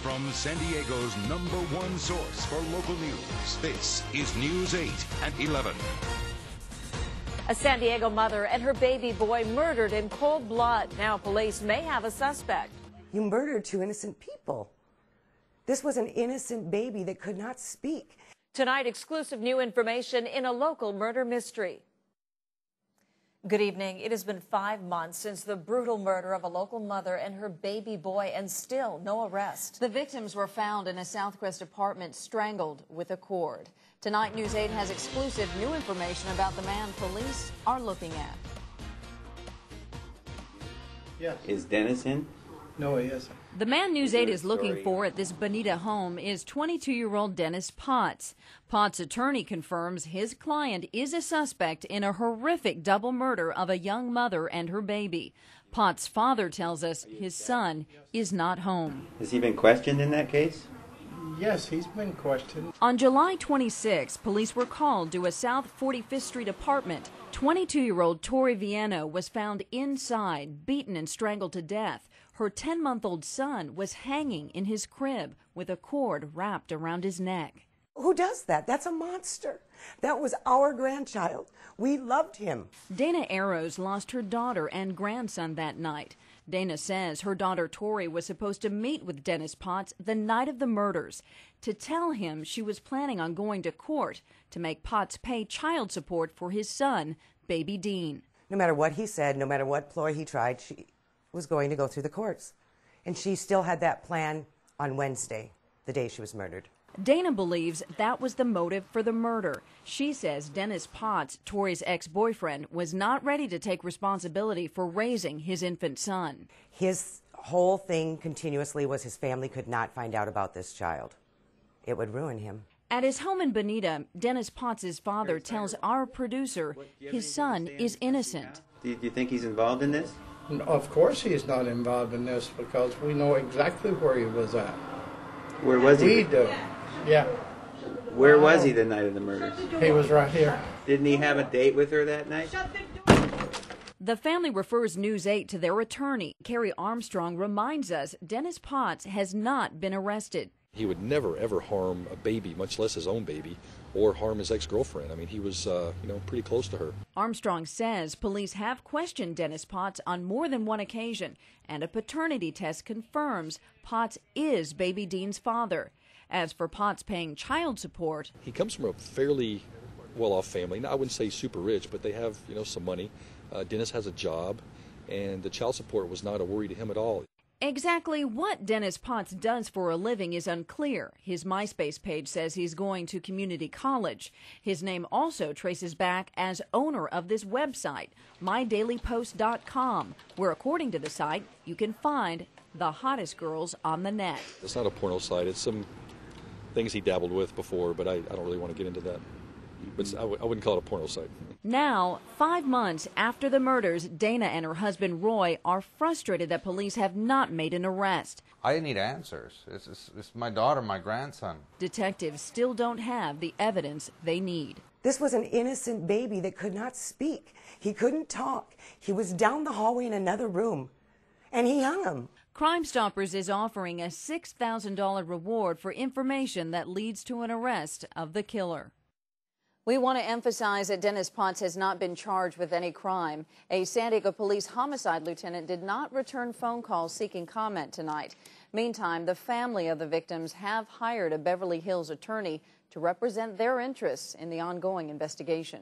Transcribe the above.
From San Diego's #1 source for local news, this is News 8 at 11. A San Diego mother and her baby boy murdered in cold blood. Now police may have a suspect. You murdered 2 innocent people. This was an innocent baby that could not speak. Tonight, exclusive new information in a local murder mystery. Good evening. It has been 5 months since the brutal murder of a local mother and her baby boy, and still no arrest. The victims were found in a Southwest apartment, strangled with a cord. Tonight, News 8 has exclusive new information about the man police are looking at. Yes. Is Dennis in? No, he isn't. The man News 8 is looking for at this Bonita home is 22-year-old Dennis Potts. Potts' attorney confirms his client is a suspect in a horrific double murder of a young mother and her baby. Potts' father tells us his son is not home. Has he been questioned in that case? Yes, he's been questioned. On July 26, police were called to a South 45th Street apartment. 22-year-old Tori Viano was found inside, beaten and strangled to death. Her 10-month-old son was hanging in his crib with a cord wrapped around his neck. Who does that? That's a monster. That was our grandchild. We loved him. Dana Arrows lost her daughter and grandson that night. Dana says her daughter Tori was supposed to meet with Dennis Potts the night of the murders to tell him she was planning on going to court to make Potts pay child support for his son, baby Dean. No matter what he said, no matter what ploy he tried, she was going to go through the courts. And she still had that plan on Wednesday, the day she was murdered. Dana believes that was the motive for the murder. She says Dennis Potts, Tori's ex-boyfriend, was not ready to take responsibility for raising his infant son. His whole thing continuously was his family could not find out about this child. It would ruin him. At his home in Bonita, Dennis Potts' father tells our producer his son is innocent. Do you think he's involved in this? Of course he's not involved in this because we know exactly where he was at. Where was he? We do. Yeah. Where was he the night of the murders? He was right here. Didn't he have a date with her that night? The family refers News 8 to their attorney. Carrie Armstrong reminds us Dennis Potts has not been arrested. He would never, ever harm a baby, much less his own baby, or harm his ex-girlfriend. I mean, he was, pretty close to her. Armstrong says police have questioned Dennis Potts on more than one occasion, and a paternity test confirms Potts is baby Dean's father. As for Potts paying child support, he comes from a fairly well-off family. Now, I wouldn't say super rich, but they have, some money. Dennis has a job, and the child support was not a worry to him at all. Exactly what Dennis Potts does for a living is unclear. His MySpace page says he's going to community college. His name also traces back as owner of this website, mydailypost.com, where, according to the site, you can find the hottest girls on the net. It's not a porno site. It's some things he dabbled with before, but I don't really want to get into that. But I wouldn't call it a porno site. Now, 5 months after the murders, Dana and her husband Roy are frustrated that police have not made an arrest. I need answers. It's my daughter, my grandson. Detectives still don't have the evidence they need. This was an innocent baby that could not speak. He couldn't talk. He was down the hallway in another room, and he hung him. Crime Stoppers is offering a $6,000 reward for information that leads to an arrest of the killer. We want to emphasize that Dennis Potts has not been charged with any crime. A San Diego police homicide lieutenant did not return phone calls seeking comment tonight. Meantime, the family of the victims have hired a Beverly Hills attorney to represent their interests in the ongoing investigation.